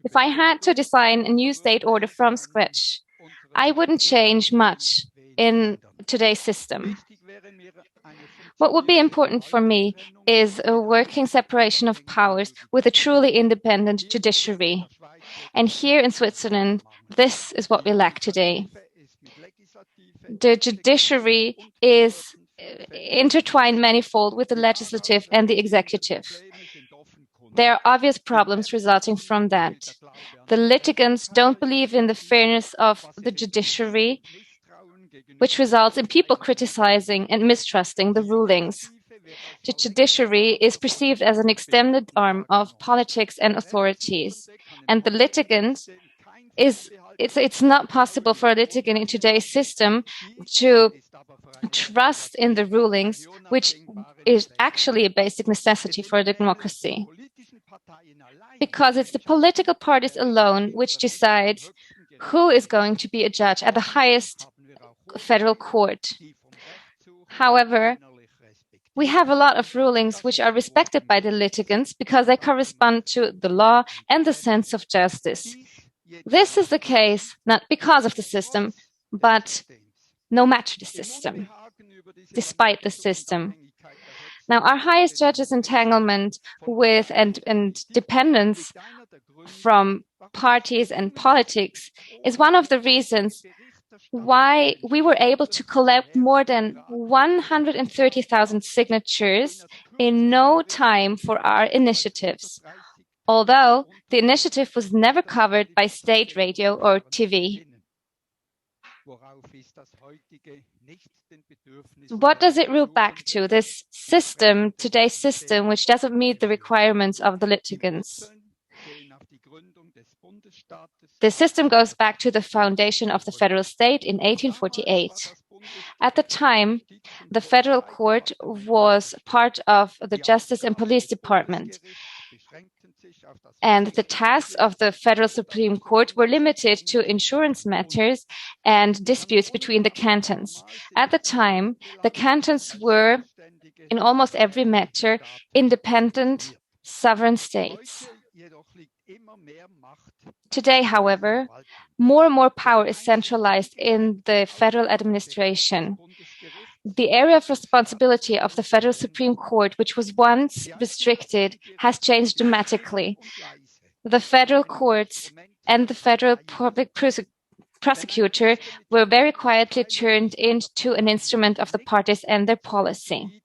If I had to design a new state order from scratch, I wouldn't change much in today's system. What would be important for me is a working separation of powers with a truly independent judiciary. And here in Switzerland, this is what we lack today. The judiciary is intertwined manifold with the legislative and the executive. There are obvious problems resulting from that. The litigants don't believe in the fairness of the judiciary, which results in people criticizing and mistrusting the rulings. The judiciary is perceived as an extended arm of politics and authorities, and the litigant it's not possible for a litigant in today's system to trust in the rulings, which is actually a basic necessity for a democracy. Because it's the political parties alone which decides who is going to be a judge at the highest federal court. However, we have a lot of rulings which are respected by the litigants because they correspond to the law and the sense of justice. This is the case not because of the system, but no matter the system, despite the system. Now, our highest judge's entanglement with and dependence from parties and politics is one of the reasons why we were able to collect more than 130,000 signatures in no time for our initiatives, although the initiative was never covered by state radio or TV. What does it rule back to? This system, today's system, which doesn't meet the requirements of the litigants. The system goes back to the foundation of the federal state in 1848. At the time, the federal court was part of the Justice and Police Department, and the tasks of the Federal Supreme Court were limited to insurance matters and disputes between the cantons. At the time, the cantons were, in almost every matter, independent sovereign states. Today, however, more and more power is centralized in the federal administration. The area of responsibility of the Federal Supreme Court, which was once restricted, has changed dramatically. The federal courts and the federal public prosecutor were very quietly turned into an instrument of the parties and their policy.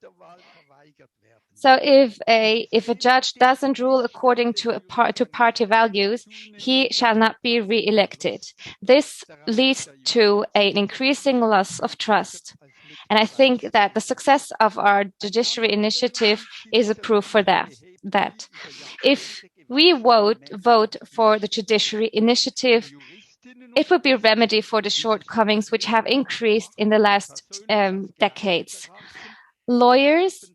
So if a judge doesn't rule according to party values, he shall not be re-elected. This leads to an increasing loss of trust. And I think that the success of our judiciary initiative is a proof for that. If we vote for the judiciary initiative, it would be a remedy for the shortcomings which have increased in the last decades. Lawyers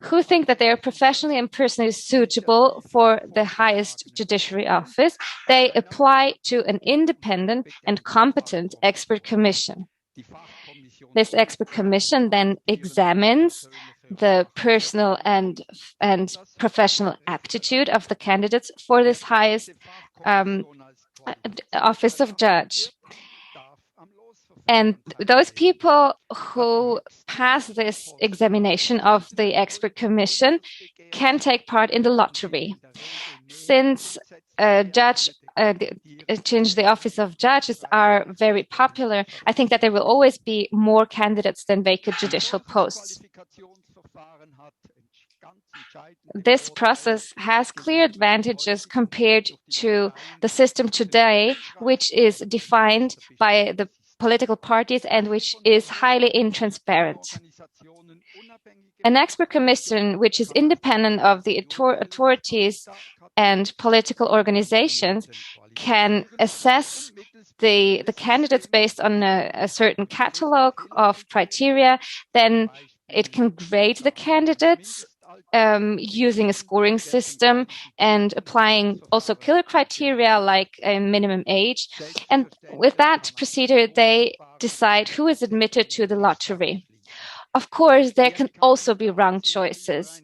who think that they are professionally and personally suitable for the highest judiciary office, they apply to an independent and competent expert commission. This expert commission then examines the personal and professional aptitude of the candidates for this highest office of judge. And those people who pass this examination of the expert commission can take part in the lottery. Since the office of judges are very popular, I think that there will always be more candidates than vacant judicial posts. This process has clear advantages compared to the system today, which is defined by the political parties and which is highly intransparent. An expert commission which is independent of the authorities and political organizations can assess the candidates based on a certain catalog of criteria. Then it can grade the candidates using a scoring system and applying also killer criteria like a minimum age. And with that procedure, they decide who is admitted to the lottery. Of course, there can also be wrong choices.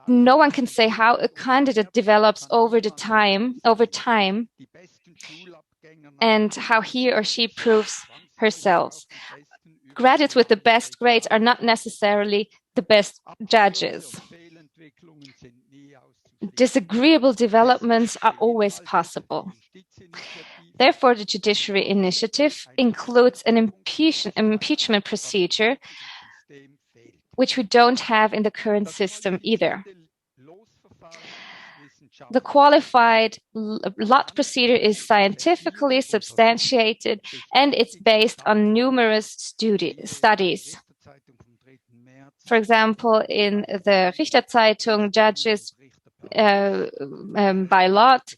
no one can say how a candidate develops over time, and how he or she proves herself. Graduates with the best grades are not necessarily the best judges. Disagreeable developments are always possible. Therefore, the judiciary initiative includes an impeachment procedure, which we don't have in the current system either. The qualified lot procedure is scientifically substantiated, and it's based on numerous studies. For example, in the Richterzeitung, judges by lot,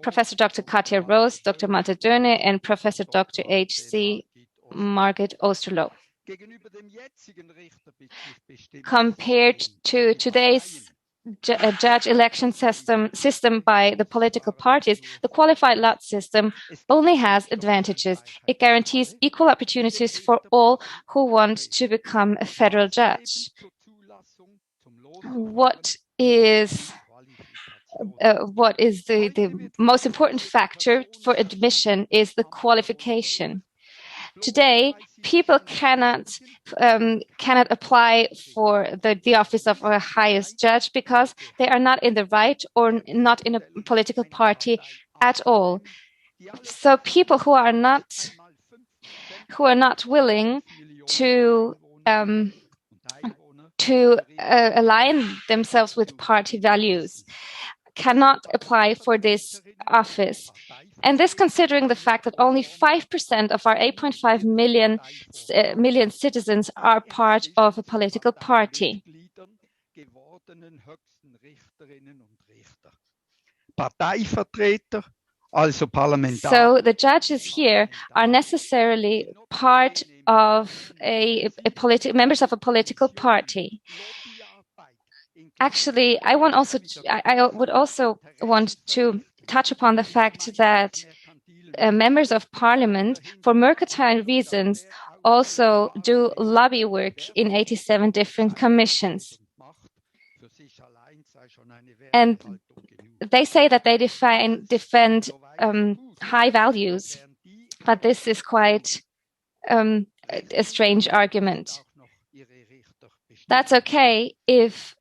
Professor Dr. Katja Rose, Dr. Malte Döhne, and Professor Dr. H.C. Margit Osterloh. Compared to today's judge election system by the political parties, the qualified lot system only has advantages. It guarantees equal opportunities for all who want to become a federal judge. What is the most important factor for admission is the qualification. Today, people cannot apply for the office of a highest judge because they are not in the right or not in a political party at all. So people who are not willing to align themselves with party values cannot apply for this office. And this considering the fact that only 5% of our 8.5 million citizens are part of a political party. So the judges here are necessarily part of members of a political party. Actually, I would also want to touch upon the fact that members of parliament, for mercantile reasons, also do lobby work in 87 different commissions. And they say that they defend high values, but this is quite a strange argument. That's okay if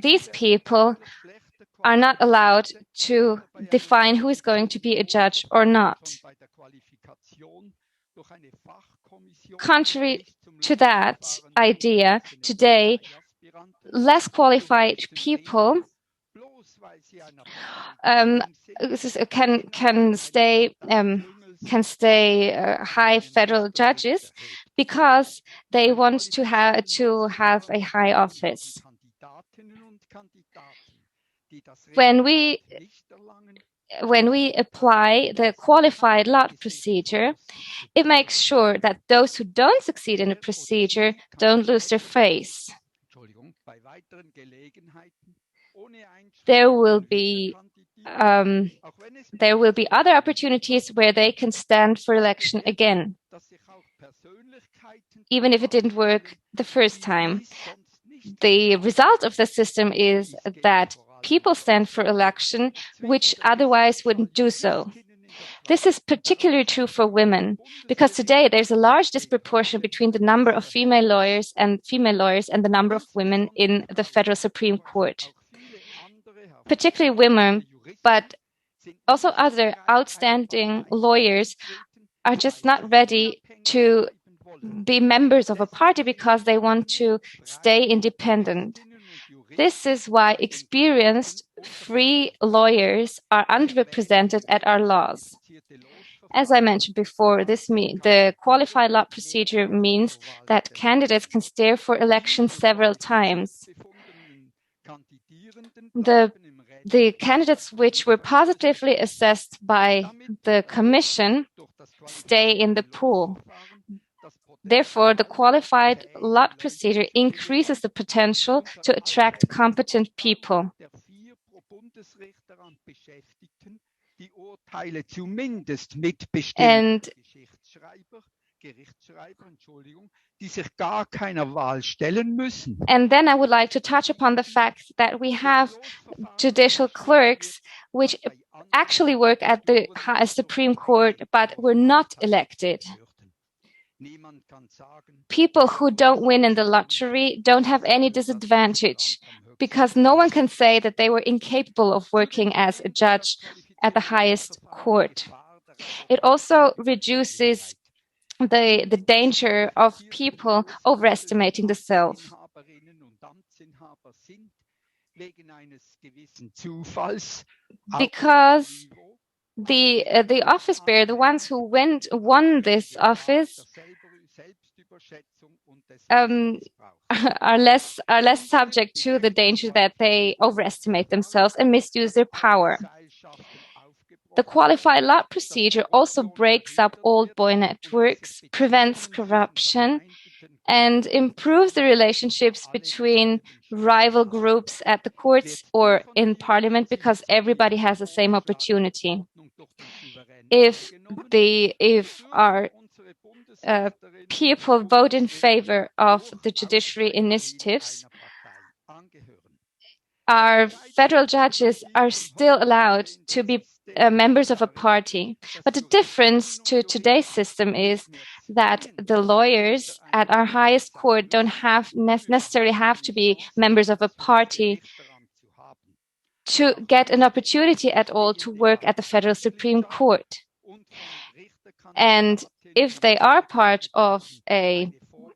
these people are not allowed to define who is going to be a judge or not. Contrary to that idea, today, less qualified people can stay high federal judges because they want to have a high office. When we apply the qualified lot procedure, it makes sure that those who don't succeed in the procedure don't lose their face. There will be other opportunities where they can stand for election again, even if it didn't work the first time. The result of the system is that people stand for election which otherwise wouldn't do so. This is particularly true for women, because today there's a large disproportion between the number of female lawyers and the number of women in the Federal Supreme Court. Particularly women, but also other outstanding lawyers are just not ready to be members of a party because they want to stay independent. This is why experienced, free lawyers are underrepresented at our laws. As I mentioned before, the qualified lot procedure means that candidates can stay for election several times. The candidates which were positively assessed by the Commission stay in the pool. Therefore, the qualified lot procedure increases the potential to attract competent people. And And then I would like to touch upon the fact that we have judicial clerks which actually work at the Supreme Court but were not elected. People who don't win in the lottery don't have any disadvantage because no one can say that they were incapable of working as a judge at the highest court. It also reduces the danger of people overestimating the self. Because the office bearer, the ones who won this office, are less subject to the danger that they overestimate themselves and misuse their power. The qualified lot procedure also breaks up old boy networks, prevents corruption, and improves the relationships between rival groups at the courts or in parliament because everybody has the same opportunity. If our people vote in favor of the judiciary initiatives, our federal judges are still allowed to be members of a party. But the difference to today's system is that the lawyers at our highest court don't necessarily have to be members of a party to get an opportunity at all to work at the Federal Supreme Court. And if they are part of a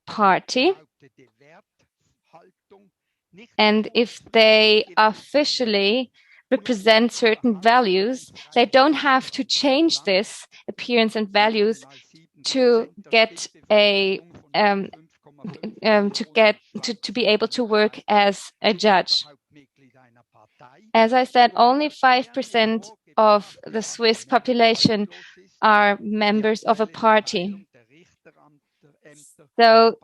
party, and if they officially represent certain values, they don't have to change this appearance and values to get to be able to work as a judge. As I said, only 5% of the Swiss population are members of a party. So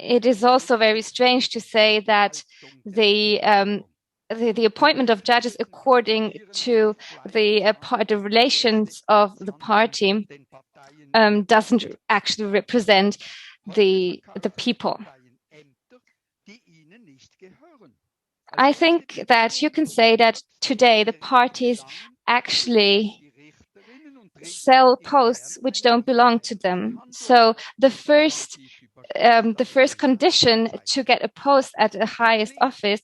it is also very strange to say that the appointment of judges according to the relations of the party doesn't actually represent the people. I think that you can say that today the parties actually sell posts which don't belong to them. So the first condition to get a post at the highest office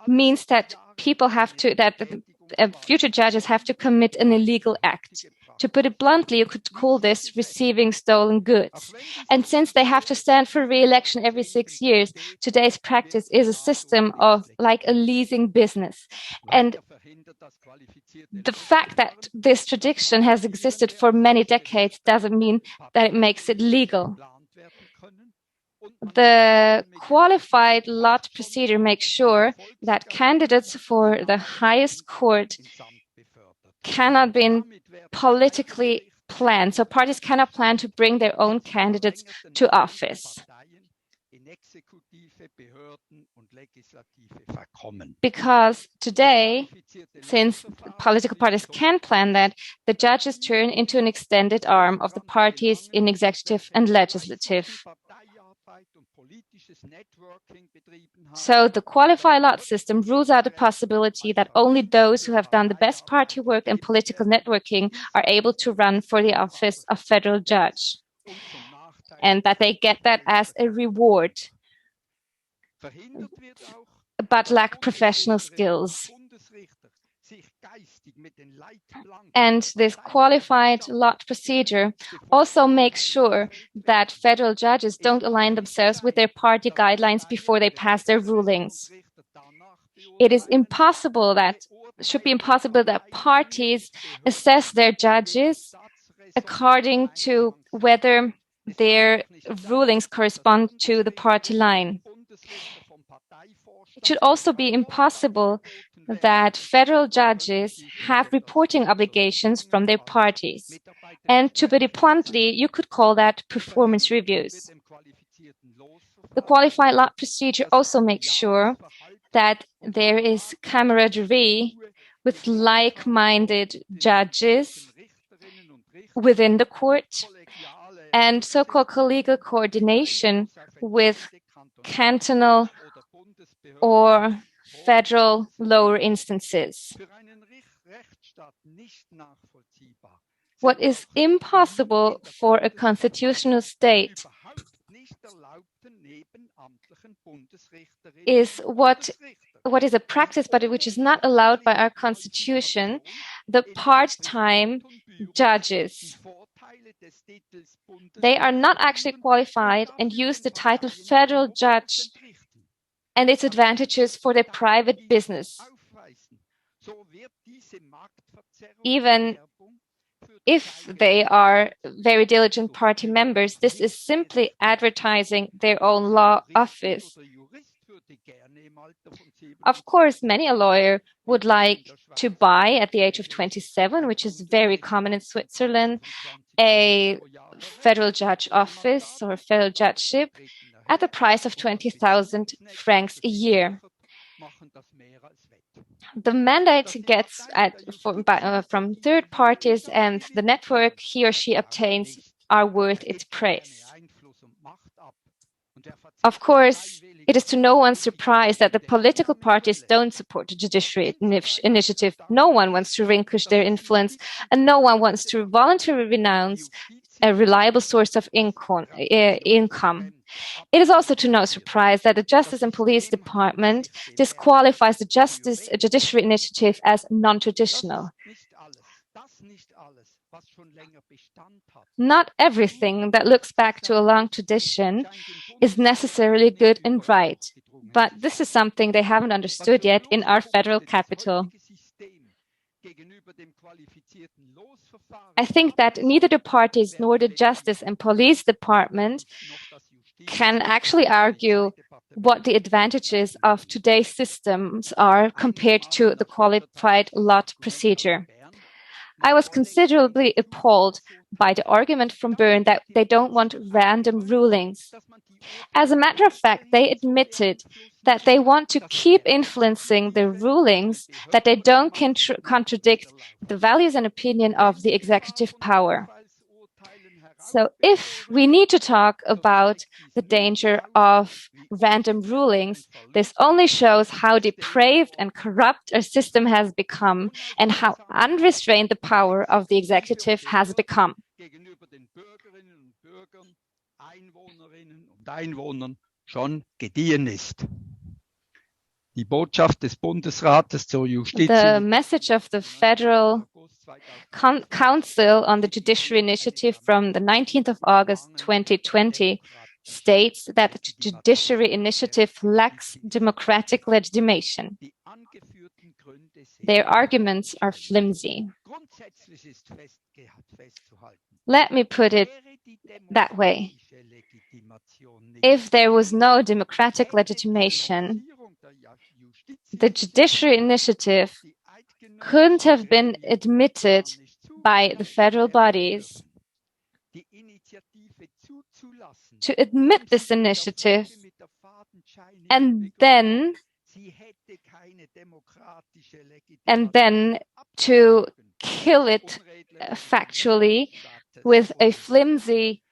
means that future judges have to commit an illegal act. To put it bluntly, you could call this receiving stolen goods. And since they have to stand for re-election every 6 years, today's practice is a system of like a leasing business. And the fact that this tradition has existed for many decades doesn't mean that it makes it legal. The qualified lot procedure makes sure that candidates for the highest court cannot be politically planned. So parties cannot plan to bring their own candidates to office. Because today, since political parties can plan that, the judges turn into an extended arm of the parties in executive and legislative. So the qualified lot system rules out the possibility that only those who have done the best party work and political networking are able to run for the office of federal judge, and that they get that as a reward, but lack professional skills. And this qualified lot procedure also makes sure that federal judges don't align themselves with their party guidelines before they pass their rulings. It is should be impossible that parties assess their judges according to whether their rulings correspond to the party line. It should also be impossible that federal judges have reporting obligations from their parties. And to put it bluntly, you could call that performance reviews. The qualified lot procedure also makes sure that there is camaraderie with like-minded judges within the court, and so-called collegial coordination with cantonal or federal lower instances. What is impossible for a constitutional state is what is a practice, but which is not allowed by our constitution, the part-time judges. They are not actually qualified and use the title federal judge and its advantages for their private business. Even if they are very diligent party members, this is simply advertising their own law office. Of course, many a lawyer would like to buy at the age of 27, which is very common in Switzerland, a federal judge office or federal judgeship at the price of 20,000 francs a year. The mandate gets from third parties, and the network he or she obtains are worth its praise. Of course, it is to no one's surprise that the political parties don't support the judiciary initiative. No one wants to relinquish their influence, and no one wants to voluntarily renounce a reliable source of income. It is also to no surprise that the Justice and Police Department disqualifies the Judiciary Initiative as non-traditional. Not everything that looks back to a long tradition is necessarily good and right, but this is something they haven't understood yet in our federal capital. I think that neither the parties nor the Justice and Police Department can actually argue what the advantages of today's systems are compared to the qualified lot procedure. I was considerably appalled by the argument from Bern that they don't want random rulings. As a matter of fact, they admitted that they want to keep influencing the rulings, that they don't contradict the values and opinion of the executive power. So if we need to talk about the danger of random rulings, this only shows how depraved and corrupt our system has become and how unrestrained the power of the executive has become. Schon gediehen ist. Die Botschaft des Bundesrates zur Justiz. The message of the Federal Council on the Judiciary Initiative from the 19th of August 2020 states that the Judiciary Initiative lacks democratic legitimation. Their arguments are flimsy. Let me put it that way. If there was no democratic legitimation, the Judiciary Initiative couldn't have been admitted by the federal bodies. To admit this initiative and then to kill it factually with a flimsy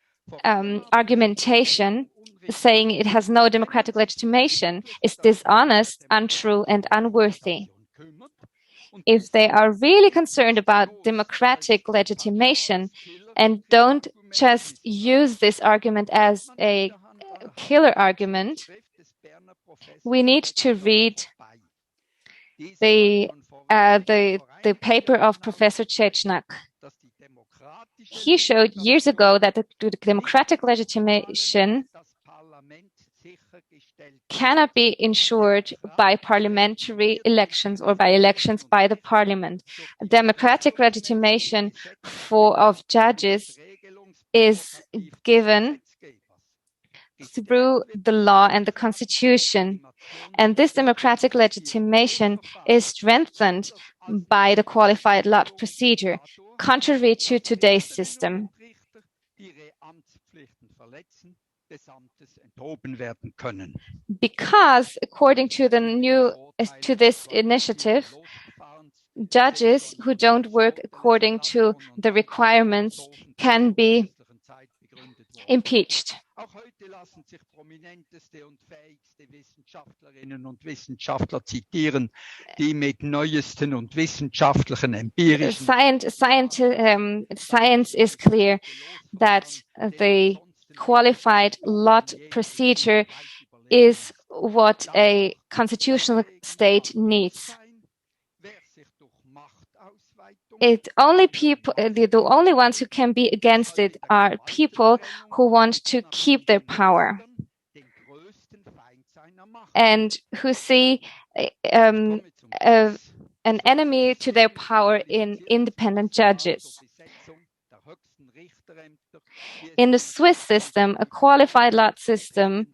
argumentation saying it has no democratic legitimation is dishonest, untrue, and unworthy. If they are really concerned about democratic legitimation and don't just use this argument as a killer argument, we need to read the paper of Professor Cechnak. He showed years ago that the democratic legitimation cannot be ensured by parliamentary elections or by elections by the parliament. Democratic legitimation of judges is given through the law and the constitution. And this democratic legitimation is strengthened by the qualified lot procedure, contrary to today's system. Because, according to this initiative, judges who don't work according to the requirements can be impeached. Auch heute lassen sich prominenteste und fähigste Wissenschaftlerinnen und Wissenschaftler zitieren, die mit neuesten und wissenschaftlichen empirischen Science is clear that the qualified lot procedure is what a constitutional state needs. The only ones who can be against it are people who want to keep their power and who see an enemy to their power in independent judges. In the Swiss system, a qualified lot system,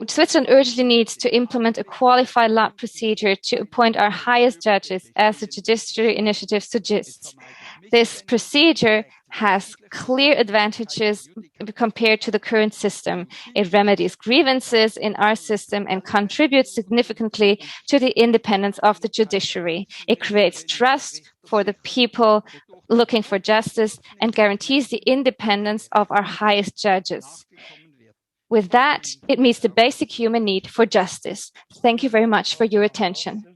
Switzerland urgently needs to implement a qualified lot procedure to appoint our highest judges, as the Judiciary Initiative suggests. This procedure has clear advantages compared to the current system. It remedies grievances in our system and contributes significantly to the independence of the judiciary. It creates trust for the people looking for justice and guarantees the independence of our highest judges. With that, it meets the basic human need for justice. Thank you very much for your attention.